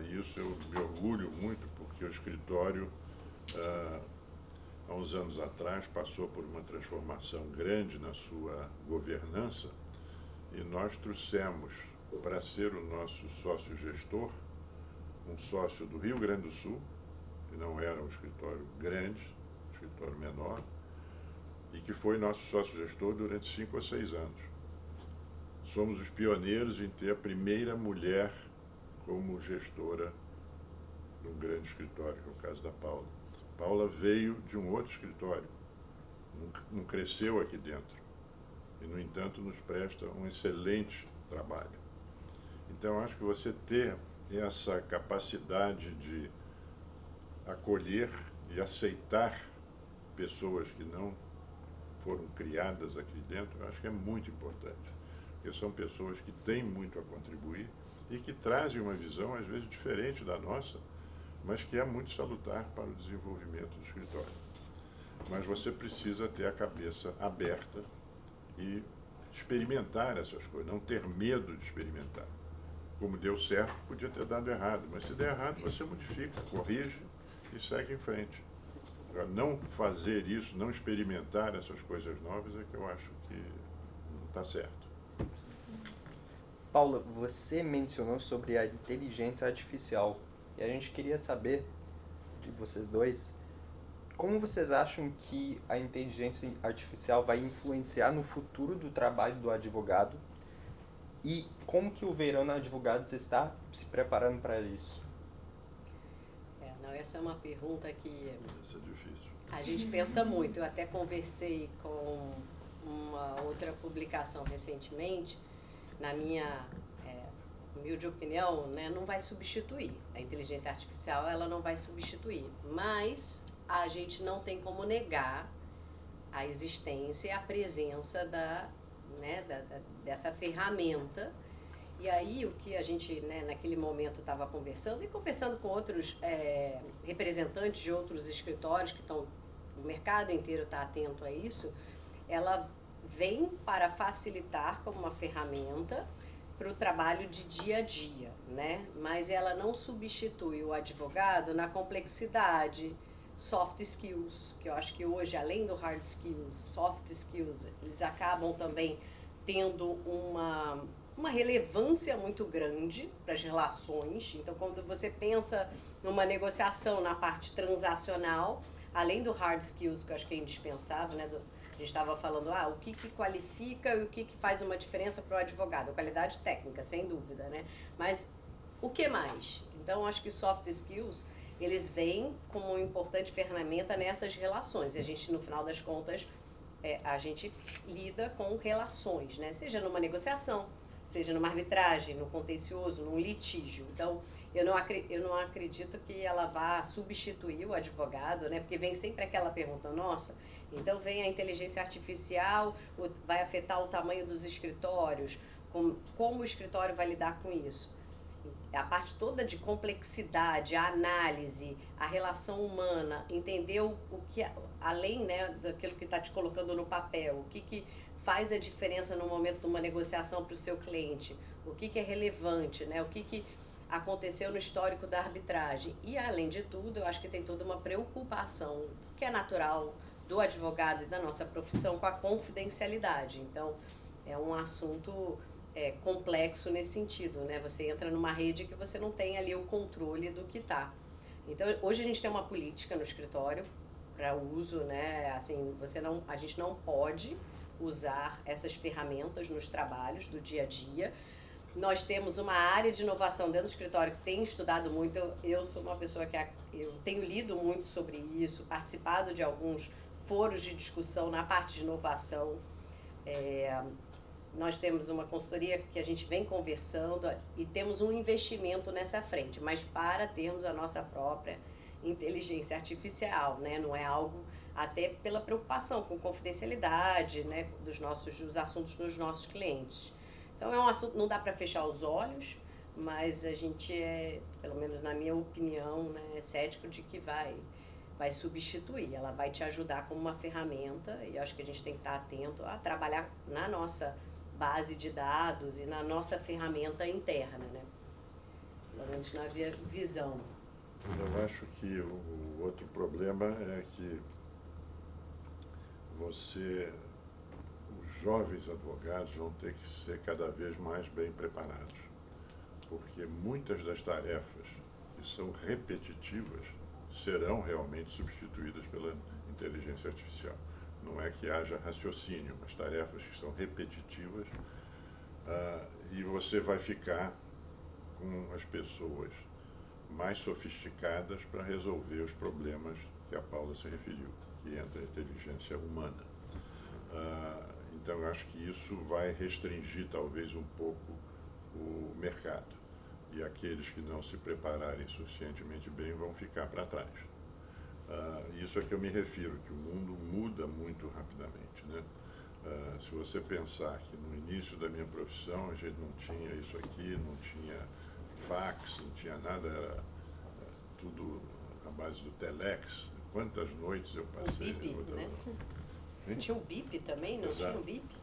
e isso eu me orgulho muito, porque o escritório, há uns anos atrás, passou por uma transformação grande na sua governança, e nós trouxemos para ser o nosso sócio-gestor um sócio do Rio Grande do Sul, que não era um escritório grande, um escritório menor, e que foi nosso sócio-gestor durante 5 ou 6 anos. Somos os pioneiros em ter a primeira mulher como gestora de um grande escritório, que é o caso da Paula. Paula veio de um outro escritório, não cresceu aqui dentro, e, no entanto, nos presta um excelente trabalho. Então, acho que você ter essa capacidade de acolher e aceitar pessoas que não foram criadas aqui dentro, eu acho que é muito importante, porque são pessoas que têm muito a contribuir e que trazem uma visão, às vezes, diferente da nossa, mas que é muito salutar para o desenvolvimento do escritório. Mas você precisa ter a cabeça aberta e experimentar essas coisas, não ter medo de experimentar. Como deu certo, podia ter dado errado, mas se der errado, você modifica, corrige e segue em frente. Agora, não fazer isso, não experimentar essas coisas novas é que eu acho que não está certo. Paula, você mencionou sobre a inteligência artificial e a gente queria saber de vocês dois como vocês acham que a inteligência artificial vai influenciar no futuro do trabalho do advogado e como que o Veirano Advogados está se preparando para isso? Essa é uma pergunta que Isso é difícil. a gente pensa muito. Eu até conversei com uma outra publicação recentemente. Na minha humilde opinião, né, não vai substituir. A inteligência artificial ela não vai substituir, mas a gente não tem como negar a existência e a presença dessa ferramenta. E aí o que a gente, né, naquele momento estava conversando e conversando com outros representantes de outros escritórios que estão, o mercado inteiro está atento a isso, ela vem para facilitar como uma ferramenta para o trabalho de dia a dia, né? Mas ela não substitui o advogado na complexidade, soft skills, que eu acho que hoje, além do hard skills, soft skills, eles acabam também tendo uma relevância muito grande para as relações. Então, quando você pensa numa negociação na parte transacional, além do hard skills, que eu acho que é indispensável, né? A gente estava falando, o que qualifica e o que faz uma diferença para o advogado? A qualidade técnica, sem dúvida, né? Mas o que mais? Então, acho que soft skills, eles vêm como uma importante ferramenta nessas relações. E a gente, no final das contas, a gente lida com relações, né? Seja numa negociação, seja numa arbitragem, no contencioso, num litígio. Então, eu não acredito que ela vá substituir o advogado, né? Porque vem sempre aquela pergunta, nossa, então vem a inteligência artificial, vai afetar o tamanho dos escritórios, como o escritório vai lidar com isso? a parte toda de complexidade, a análise, a relação humana, entender o que, além, né, daquilo que está te colocando no papel, o que faz a diferença no momento de uma negociação para o seu cliente, o que é relevante, né, o que aconteceu no histórico da arbitragem. E, além de tudo, eu acho que tem toda uma preocupação, que é natural do advogado e da nossa profissão, com a confidencialidade. Então, é um assunto complexo nesse sentido, né? Você entra numa rede que você não tem ali o controle do que está. Então, hoje a gente tem uma política no escritório para uso, né? Assim, a gente não pode usar essas ferramentas nos trabalhos do dia a dia. Nós temos uma área de inovação dentro do escritório que tem estudado muito. Eu sou uma pessoa eu tenho lido muito sobre isso, participado de alguns foros de discussão na parte de inovação. Nós temos uma consultoria que a gente vem conversando e temos um investimento nessa frente, mas para termos a nossa própria inteligência artificial, né? Não é algo, até pela preocupação com confidencialidade, né, dos assuntos dos nossos clientes. Então é um assunto, não dá para fechar os olhos, mas a gente pelo menos na minha opinião, né, é cético de que vai substituir, ela vai te ajudar como uma ferramenta, e acho que a gente tem que estar atento a trabalhar na nossa base de dados e na nossa ferramenta interna, né? Pelo menos na visão. Eu acho que o outro problema é que os jovens advogados vão ter que ser cada vez mais bem preparados, porque muitas das tarefas que são repetitivas serão realmente substituídas pela inteligência artificial. Não é que haja raciocínio, mas tarefas que são repetitivas, e você vai ficar com as pessoas mais sofisticadas para resolver os problemas que a Paula se referiu, que entra a inteligência humana. Então, eu acho que isso vai restringir talvez um pouco o mercado, e aqueles que não se prepararem suficientemente bem vão ficar para trás. Isso é que eu me refiro, que o mundo muda muito rapidamente, né? Se você pensar que no início da minha profissão a gente não tinha isso aqui, não tinha fax, não tinha nada, era tudo à base do telex. Quantas noites eu passei... O BIP, né? Tinha o BIP também, não? Exato. Tinha o BIP?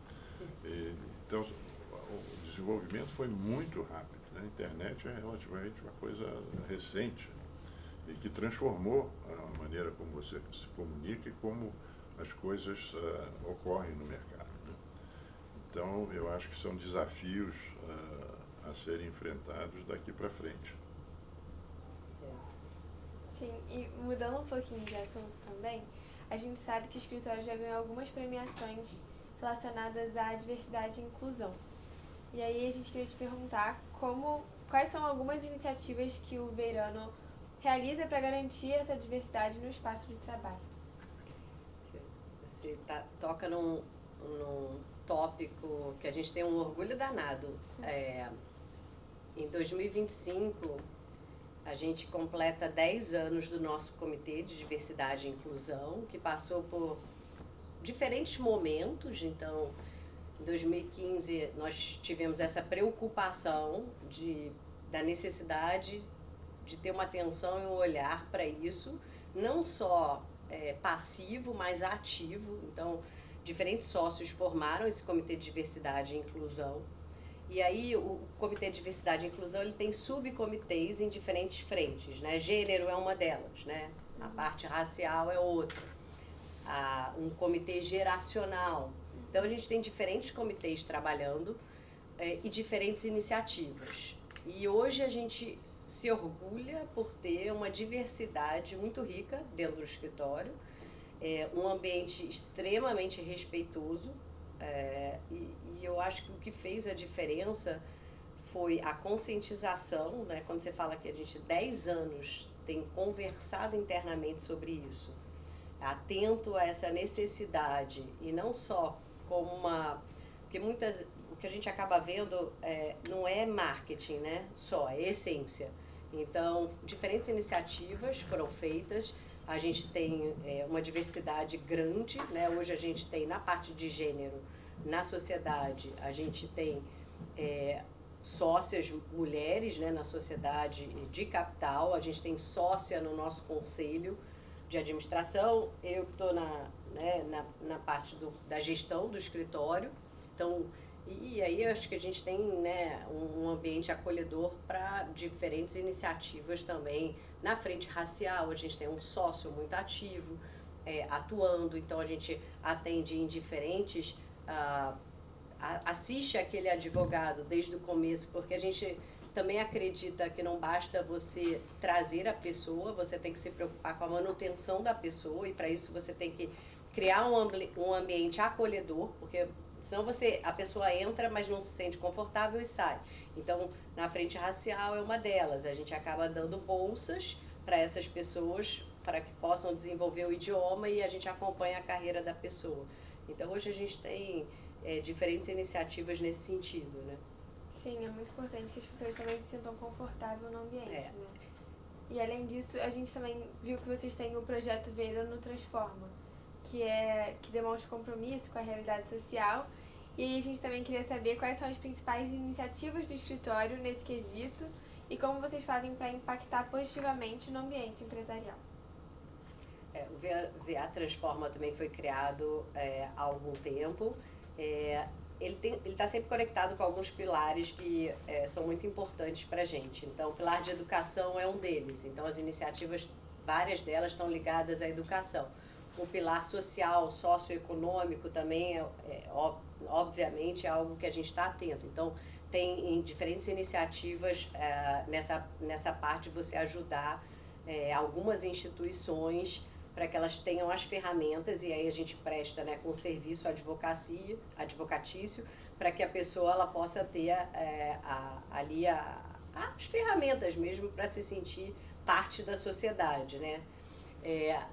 Então, o desenvolvimento foi muito rápido, né? A internet é relativamente uma coisa recente, e que transformou a maneira como você se comunica e como as coisas ocorrem no mercado, né? Então, eu acho que são desafios a serem enfrentados daqui para frente. Sim, e mudando um pouquinho de assunto também, a gente sabe que o escritório já ganhou algumas premiações relacionadas à diversidade e inclusão. E aí a gente queria te perguntar quais são algumas iniciativas que o Veirano realiza para garantir essa diversidade no espaço de trabalho. Você toca num tópico que a gente tem um orgulho danado. Em 2025, a gente completa 10 anos do nosso Comitê de Diversidade e Inclusão, que passou por diferentes momentos. Então, em 2015, nós tivemos essa preocupação da necessidade de ter uma atenção e um olhar para isso, não só passivo, mas ativo. Então, diferentes sócios formaram esse Comitê de Diversidade e Inclusão. E aí, o Comitê de Diversidade e Inclusão, ele tem subcomitês em diferentes frentes, né? Gênero é uma delas, né? A parte racial é outra. Um comitê geracional. Então, a gente tem diferentes comitês trabalhando e diferentes iniciativas. E hoje a gente se orgulha por ter uma diversidade muito rica dentro do escritório, um ambiente extremamente respeitoso, e eu acho que o que fez a diferença foi a conscientização, né? Quando você fala que a gente 10 anos tem conversado internamente sobre isso, atento a essa necessidade, e não só como porque o que a gente acaba vendo não é marketing, né? Só, é essência. Então, diferentes iniciativas foram feitas, a gente tem uma diversidade grande, né? Hoje a gente tem, na parte de gênero, na sociedade, a gente tem sócias mulheres, né, na sociedade de capital, a gente tem sócia no nosso conselho de administração, eu que estou na parte da gestão do escritório, então, e aí eu acho que a gente tem, né, um ambiente acolhedor para diferentes iniciativas também. Na frente racial, a gente tem um sócio muito ativo, atuando, então a gente atende em diferentes, assiste aquele advogado desde o começo, porque a gente também acredita que não basta você trazer a pessoa, você tem que se preocupar com a manutenção da pessoa, e para isso você tem que criar um ambiente acolhedor, porque senão a pessoa entra, mas não se sente confortável e sai. Então, na frente racial é uma delas, a gente acaba dando bolsas para essas pessoas, para que possam desenvolver o idioma, e a gente acompanha a carreira da pessoa. Então, hoje a gente tem diferentes iniciativas nesse sentido, né? Sim, é muito importante que as pessoas também se sintam confortáveis no ambiente, né? E além disso, a gente também viu que vocês têm o projeto Veirano Transforma, que demonstra compromisso com a realidade social. E aí a gente também queria saber quais são as principais iniciativas do escritório nesse quesito e como vocês fazem para impactar positivamente no ambiente empresarial. O VA Transforma também foi criado há algum tempo. Ele está sempre conectado com alguns pilares que são muito importantes para a gente. Então, o pilar de educação é um deles. Então, as iniciativas, várias delas estão ligadas à educação. O pilar social, socioeconômico também, obviamente, é algo que a gente está atento. Então, tem diferentes iniciativas nessa parte de você ajudar algumas instituições para que elas tenham as ferramentas, e aí a gente presta, né, com serviço advocatício, para que a pessoa ela possa ter ali as ferramentas mesmo para se sentir parte da sociedade, né?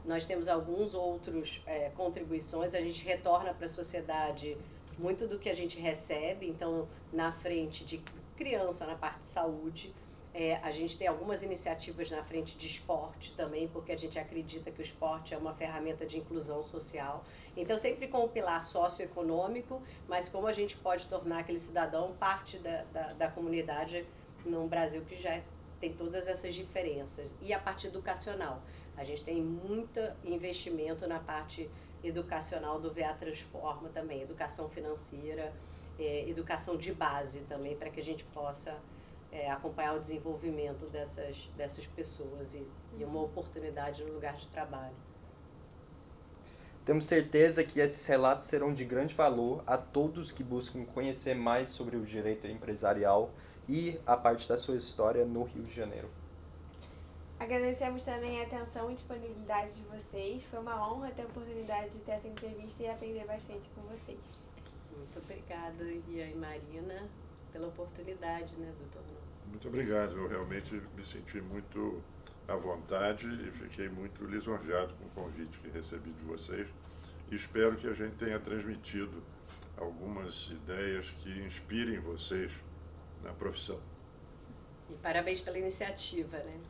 Nós temos alguns outros contribuições, a gente retorna para a sociedade muito do que a gente recebe, então na frente de criança, na parte de saúde, a gente tem algumas iniciativas na frente de esporte também, porque a gente acredita que o esporte é uma ferramenta de inclusão social. Então, sempre com o pilar socioeconômico, mas como a gente pode tornar aquele cidadão parte da comunidade num Brasil que já tem todas essas diferenças. E a parte educacional. A gente tem muito investimento na parte educacional do VA Transforma também, educação financeira, educação de base também, para que a gente possa acompanhar o desenvolvimento dessas pessoas e uma oportunidade no lugar de trabalho. Temos certeza que esses relatos serão de grande valor a todos que buscam conhecer mais sobre o direito empresarial e a parte da sua história no Rio de Janeiro. Agradecemos também a atenção e disponibilidade de vocês. Foi uma honra ter a oportunidade de ter essa entrevista e aprender bastante com vocês. Muito obrigada, Ian e Marina, pela oportunidade, né, doutor? Muito obrigado. Eu realmente me senti muito à vontade e fiquei muito lisonjeado com o convite que recebi de vocês. E espero que a gente tenha transmitido algumas ideias que inspirem vocês na profissão. E parabéns pela iniciativa, né?